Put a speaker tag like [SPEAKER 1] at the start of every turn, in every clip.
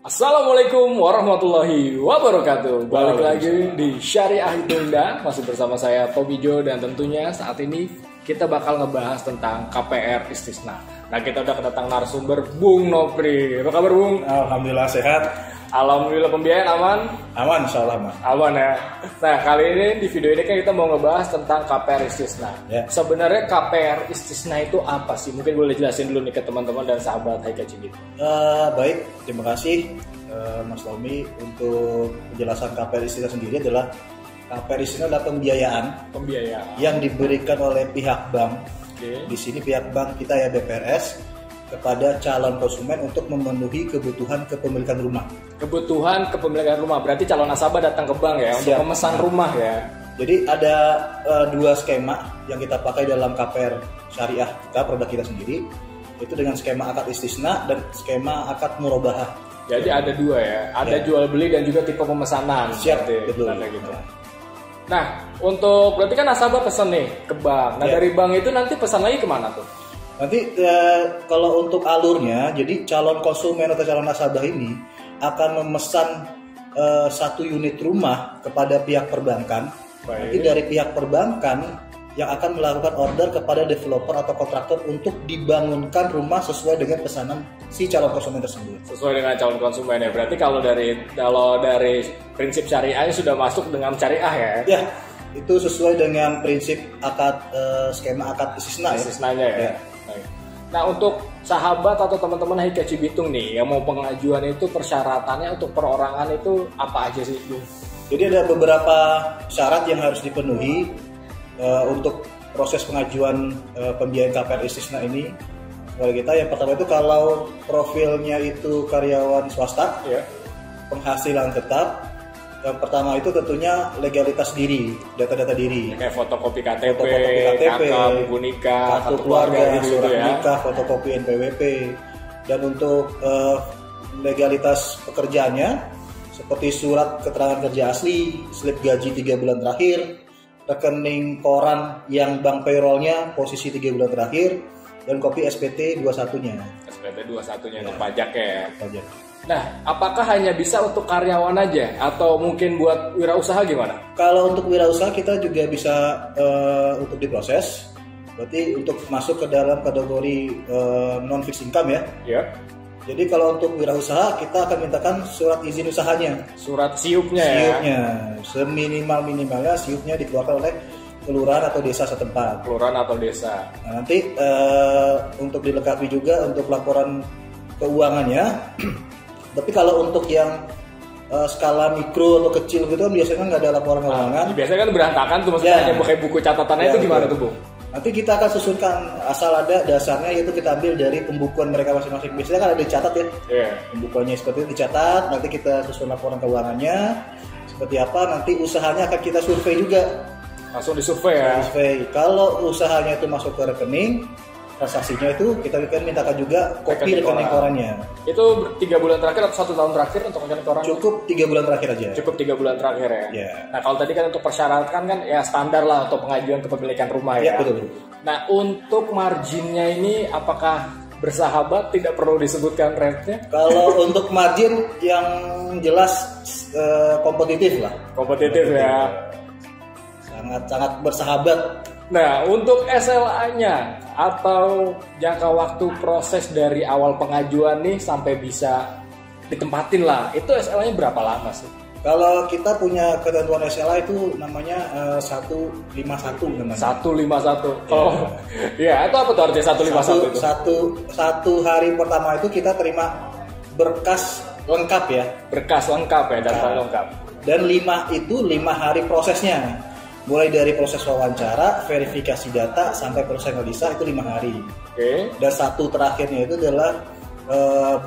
[SPEAKER 1] Assalamualaikum warahmatullahi wabarakatuh. Balik lagi di Syariah Hitunda, masih bersama saya Tobijo, dan tentunya saat ini kita bakal ngebahas tentang KPR Istisna. Nah, kita udah kedatang narasumber Bung Nopri. Apa kabar, Bung?
[SPEAKER 2] Alhamdulillah sehat.
[SPEAKER 1] Alhamdulillah, pembiayaan aman?
[SPEAKER 2] Aman, insyaallah aman.
[SPEAKER 1] Aman ya. Nah, kali ini di video ini kan kita mau ngebahas tentang KPR Istisna.
[SPEAKER 2] Ya.
[SPEAKER 1] Sebenarnya KPR Istisna itu apa sih? Mungkin boleh jelasin dulu nih ke teman-teman dan sahabat Haika Cibit.
[SPEAKER 2] Baik, terima kasih Mas Tommy. Untuk penjelasan KPR Istisna sendiri adalah KPR Istisna adalah pembiayaan yang diberikan oleh pihak bank.
[SPEAKER 1] Oke.
[SPEAKER 2] Di sini pihak bank kita ya BPRS kepada calon konsumen untuk memenuhi kebutuhan kepemilikan rumah.
[SPEAKER 1] Kebutuhan kepemilikan rumah, berarti calon nasabah datang ke bank ya untuk memesan rumah ya.
[SPEAKER 2] Jadi ada dua skema yang kita pakai dalam KPR syariah kita, produk kita sendiri, itu dengan skema akad istisna dan skema akad murabahah.
[SPEAKER 1] Jadi ada dua ya, ada jual beli dan juga tipe pemesanan.
[SPEAKER 2] Siap,
[SPEAKER 1] betul.
[SPEAKER 2] Gitu.
[SPEAKER 1] Nah, untuk berarti kan nasabah pesan nih ke bank. Nah, dari bank itu nanti pesan lagi kemana tuh?
[SPEAKER 2] Nanti kalau untuk alurnya, jadi calon konsumen atau calon nasabah ini akan memesan satu unit rumah kepada pihak perbankan.
[SPEAKER 1] Baik.
[SPEAKER 2] Nanti dari pihak perbankan yang akan melakukan order kepada developer atau kontraktor untuk dibangunkan rumah sesuai dengan pesanan si calon konsumen tersebut.
[SPEAKER 1] Sesuai dengan calon konsumen ya. Berarti kalau dari prinsip syariahnya sudah masuk dengan syariah ya?
[SPEAKER 2] Ya, itu sesuai dengan prinsip akad skema akad istisna ya.
[SPEAKER 1] Istisnanya ya. Baik. Nah, untuk sahabat atau teman-teman Haika Cibitung nih yang mau pengajuan itu persyaratannya untuk perorangan itu apa aja sih, Bung?
[SPEAKER 2] Jadi ada beberapa syarat yang harus dipenuhi untuk proses pengajuan pembiayaan KPR Istisna ini kepada kita. Yang pertama itu kalau profilnya itu karyawan swasta, ya, penghasilan tetap. Yang pertama itu tentunya legalitas diri, data-data diri.
[SPEAKER 1] Kayak fotokopi KTP,
[SPEAKER 2] KTP,
[SPEAKER 1] kakak, buku nikah,
[SPEAKER 2] kartu keluarga,
[SPEAKER 1] gitu
[SPEAKER 2] surat
[SPEAKER 1] ya.
[SPEAKER 2] nikah, fotokopi NPWP. Dan untuk legalitas pekerjaannya seperti surat keterangan kerja asli, slip gaji 3 bulan terakhir, rekening koran yang bank payrollnya posisi 3 bulan terakhir, dan kopi SPT 21-nya.
[SPEAKER 1] SPT 21-nya untuk pajak ya.
[SPEAKER 2] Pajak.
[SPEAKER 1] Nah, apakah hanya bisa untuk karyawan aja atau mungkin buat wirausaha gimana?
[SPEAKER 2] Kalau untuk wirausaha kita juga bisa untuk diproses. Berarti untuk masuk ke dalam kategori non fixed income ya.
[SPEAKER 1] Ya.
[SPEAKER 2] Jadi kalau untuk wirausaha kita akan mintakan surat izin usahanya.
[SPEAKER 1] Surat siupnya ya.
[SPEAKER 2] Siupnya, seminimal-minimalnya siupnya dikeluarkan oleh kelurahan atau desa setempat.
[SPEAKER 1] Kelurahan atau desa.
[SPEAKER 2] Nah, nanti untuk dilengkapi juga untuk laporan keuangannya. Tapi kalau untuk yang skala mikro atau kecil gitu kan biasanya nggak ada laporan keuangan.
[SPEAKER 1] Biasanya kan berantakan tuh, maksudnya hanya pakai buku catatannya itu gimana tuh, Bung?
[SPEAKER 2] Nanti kita akan susunkan asal ada dasarnya, yaitu kita ambil dari pembukuan mereka masing-masing. Biasanya kan ada dicatat ya.
[SPEAKER 1] Yeah.
[SPEAKER 2] Pembukuannya seperti itu dicatat, nanti kita susun laporan keuangannya seperti apa, nanti usahanya akan kita survei juga.
[SPEAKER 1] Langsung disurvei ya.
[SPEAKER 2] Survei. Kalau usahanya itu masuk ke rekening, transaksinya itu kita akan mintakan juga kopi rekening korannya.
[SPEAKER 1] Itu 3 bulan terakhir atau 1 tahun terakhir untuk rekening koran?
[SPEAKER 2] Cukup 3 bulan terakhir aja.
[SPEAKER 1] Cukup 3 bulan terakhir ya.
[SPEAKER 2] Yeah.
[SPEAKER 1] Nah, kalau tadi kan untuk persyaratan kan ya standar lah untuk pengajuan kepemilikan rumah ya.
[SPEAKER 2] Betul.
[SPEAKER 1] Nah, untuk marginnya ini apakah bersahabat, tidak perlu disebutkan rate-nya?
[SPEAKER 2] Kalau untuk margin yang jelas kompetitif lah.
[SPEAKER 1] Kompetitif ya.
[SPEAKER 2] Sangat bersahabat.
[SPEAKER 1] Nah, untuk SLA-nya atau jangka waktu proses dari awal pengajuan nih sampai bisa ditempatin lah, itu SLA-nya berapa lama sih?
[SPEAKER 2] Kalau kita punya ketentuan SLA itu namanya 151 namanya.
[SPEAKER 1] 151. Kalau ya itu apa tuh artinya 151 itu?
[SPEAKER 2] Satu hari pertama itu kita terima berkas lengkap ya.
[SPEAKER 1] Berkas lengkap ya, data lengkap.
[SPEAKER 2] Dan 5 hari prosesnya. Mulai dari proses wawancara, verifikasi data, sampai proses analisa itu 5 hari.
[SPEAKER 1] Oke.
[SPEAKER 2] Dan satu terakhirnya itu adalah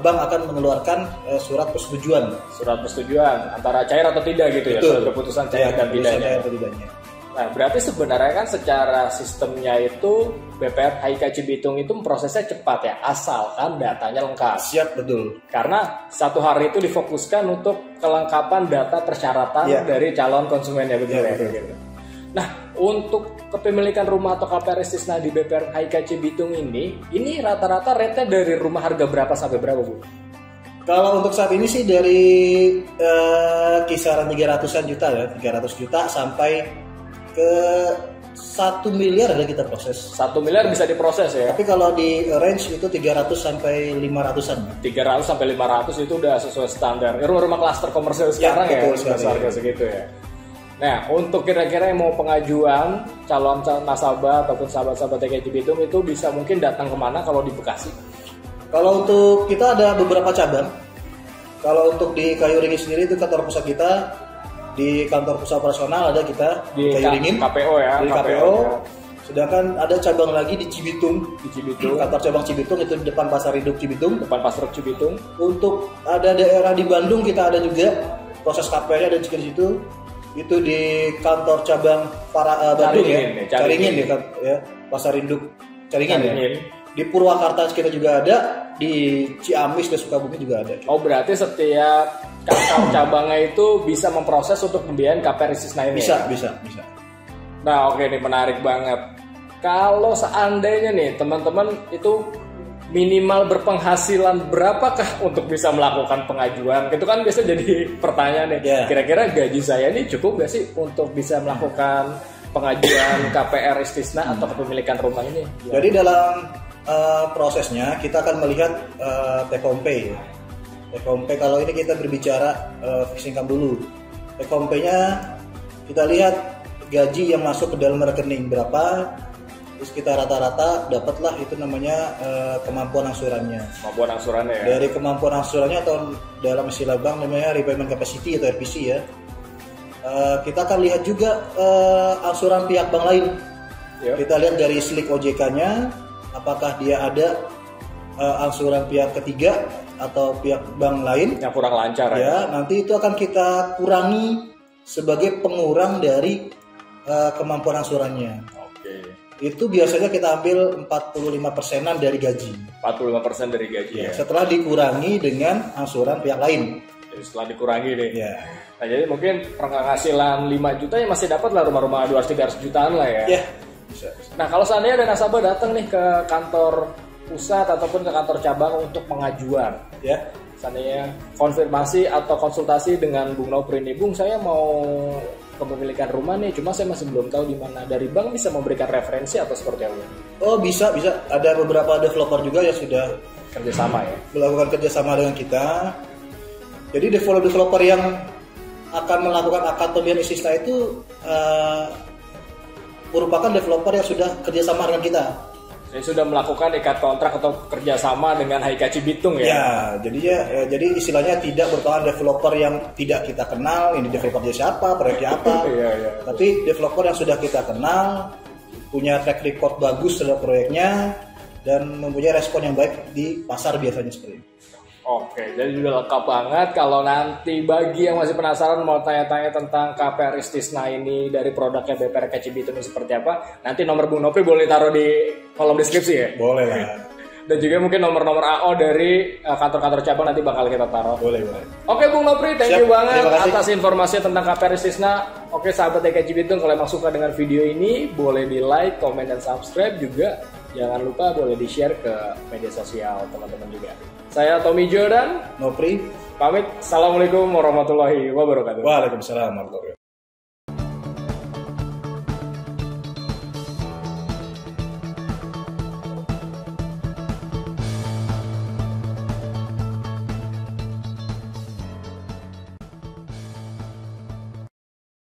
[SPEAKER 2] bank akan mengeluarkan surat persetujuan.
[SPEAKER 1] Surat persetujuan antara cair atau tidak gitu ya, surat keputusan cair dan tidaknya. Nah, berarti sebenarnya kan secara sistemnya itu BPR Haika Cibitung itu prosesnya cepat ya, asalkan datanya lengkap.
[SPEAKER 2] Siap, betul.
[SPEAKER 1] Karena 1 hari itu difokuskan untuk kelengkapan data persyaratan dari calon konsumennya, betul ya? Gitu. Nah, untuk kepemilikan rumah atau KPR Istisna di BPR Haika Cibitung ini rata-rata rate-nya dari rumah harga berapa sampai berapa, Bu?
[SPEAKER 2] Kalau untuk saat ini sih dari kisaran 300-an juta ya, 300 juta sampai ke 1 miliar ada kita proses.
[SPEAKER 1] 1 miliar bisa diproses ya.
[SPEAKER 2] Tapi kalau di range itu 300 sampai 500-an.
[SPEAKER 1] 300 sampai 500 itu udah sesuai standar. Rumah-rumah klaster komersial sekarang ya, harga segitu ya. Nah, untuk kira-kira yang mau pengajuan calon nasabah ataupun sahabat-sahabat TKJ Bitung itu bisa mungkin datang kemana kalau di Bekasi?
[SPEAKER 2] Kalau untuk kita ada beberapa cabang. Kalau untuk di Kayu Ringin sendiri itu kantor pusat kita. Di kantor pusat operasional ada kita
[SPEAKER 1] di
[SPEAKER 2] Kayu Ringin.
[SPEAKER 1] KPO ya.
[SPEAKER 2] Di KPO. Ya. Sedangkan ada cabang lagi di Cibitung.
[SPEAKER 1] Di Cibitung.
[SPEAKER 2] Kantor cabang Cibitung itu di depan Pasar Induk Cibitung.
[SPEAKER 1] Depan Pasar Cibitung.
[SPEAKER 2] Untuk ada daerah di Bandung kita ada juga proses KPR dan di situ. Itu di kantor cabang Bandung ya. Caringin ya. Pasar Induk Caringin ya. Di Purwakarta kita juga ada, di Ciamis dan Sukabumi juga ada.
[SPEAKER 1] Oh, berarti setiap kantor cabangnya itu bisa memproses untuk pembiayaan KPR Istisna ini?
[SPEAKER 2] Bisa.
[SPEAKER 1] Nah, oke nih, menarik banget. Kalau seandainya nih teman-teman itu minimal berpenghasilan berapakah untuk bisa melakukan pengajuan? Itu kan biasa jadi pertanyaan nih.
[SPEAKER 2] Yeah.
[SPEAKER 1] Kira-kira gaji saya ini cukup gak sih untuk bisa melakukan pengajuan KPR Istisna atau kepemilikan rumah ini?
[SPEAKER 2] Jadi dalam prosesnya kita akan melihat take home pay. Take home pay kalau ini kita berbicara fixed income dulu. Take home pay-nya kita lihat gaji yang masuk ke dalam rekening berapa, terus kita rata-rata dapatlah itu namanya kemampuan angsurannya.
[SPEAKER 1] Kemampuan angsurannya ya.
[SPEAKER 2] Dari kemampuan angsurannya atau dalam istilah bank namanya repayment capacity atau RPC ya. Kita akan lihat juga angsuran pihak bank lain. Yep. Kita lihat dari slik OJK-nya, apakah dia ada angsuran pihak ketiga atau pihak bank lain
[SPEAKER 1] yang kurang lancar
[SPEAKER 2] ya. Nanti itu akan kita kurangi sebagai pengurang dari kemampuan angsurannya.
[SPEAKER 1] Oke.
[SPEAKER 2] Itu biasanya kita ambil 45%-an dari gaji.
[SPEAKER 1] 45% dari gaji ya.
[SPEAKER 2] Setelah dikurangi dengan angsuran pihak lain.
[SPEAKER 1] Jadi setelah dikurangi deh.
[SPEAKER 2] Ya.
[SPEAKER 1] Nah, jadi mungkin penghasilan 5 juta ya masih dapat lah rumah-rumah 200-300 jutaan lah ya.
[SPEAKER 2] Ya. Bisa.
[SPEAKER 1] Nah, kalau seandainya ada nasabah datang nih ke kantor pusat ataupun ke kantor cabang untuk pengajuan,
[SPEAKER 2] ya,
[SPEAKER 1] seandainya konfirmasi atau konsultasi dengan Bung Nopri nih, Bung, saya mau kepemilikan rumah nih, cuma saya masih belum tahu di mana. Dari bank bisa memberikan referensi atau seperti apa?
[SPEAKER 2] Oh, bisa. Ada beberapa developer juga yang sudah
[SPEAKER 1] kerjasama ya,
[SPEAKER 2] melakukan kerjasama dengan kita. Jadi developer yang akan melakukan akad pembiayaan istisna itu merupakan developer yang sudah kerjasama dengan kita.
[SPEAKER 1] Jadi sudah melakukan ikat kontrak atau kerjasama dengan Hikachi Bitung ya?
[SPEAKER 2] Jadi istilahnya tidak merupakan developer yang tidak kita kenal, ini developernya siapa, proyeknya apa.
[SPEAKER 1] Iya.
[SPEAKER 2] Tapi developer yang sudah kita kenal, punya track record bagus terhadap proyeknya, dan mempunyai respon yang baik di pasar biasanya seperti itu.
[SPEAKER 1] Oke, jadi sudah lengkap banget. Kalau nanti bagi yang masih penasaran mau tanya-tanya tentang KPR Istisna ini dari produknya BPR Hikachi Bitung ini seperti apa, nanti nomor Bung Nopri boleh taruh di kolom deskripsi ya?
[SPEAKER 2] Boleh lah.
[SPEAKER 1] Dan juga mungkin nomor-nomor AO dari kantor-kantor cabang nanti bakal kita taruh.
[SPEAKER 2] Boleh.
[SPEAKER 1] Oke Bung Nopri, thank you banget atas informasi tentang KPR Istisna. Oke sahabat Hikachi Bitung, kalau emang suka dengan video ini boleh di like, komen, dan subscribe juga. Jangan lupa boleh di-share ke media sosial teman-teman juga. Saya Tommy Jo dan
[SPEAKER 2] Nopri
[SPEAKER 1] pamit. Assalamualaikum warahmatullahi wabarakatuh.
[SPEAKER 2] Waalaikumsalam warahmatullahi wabarakatuh.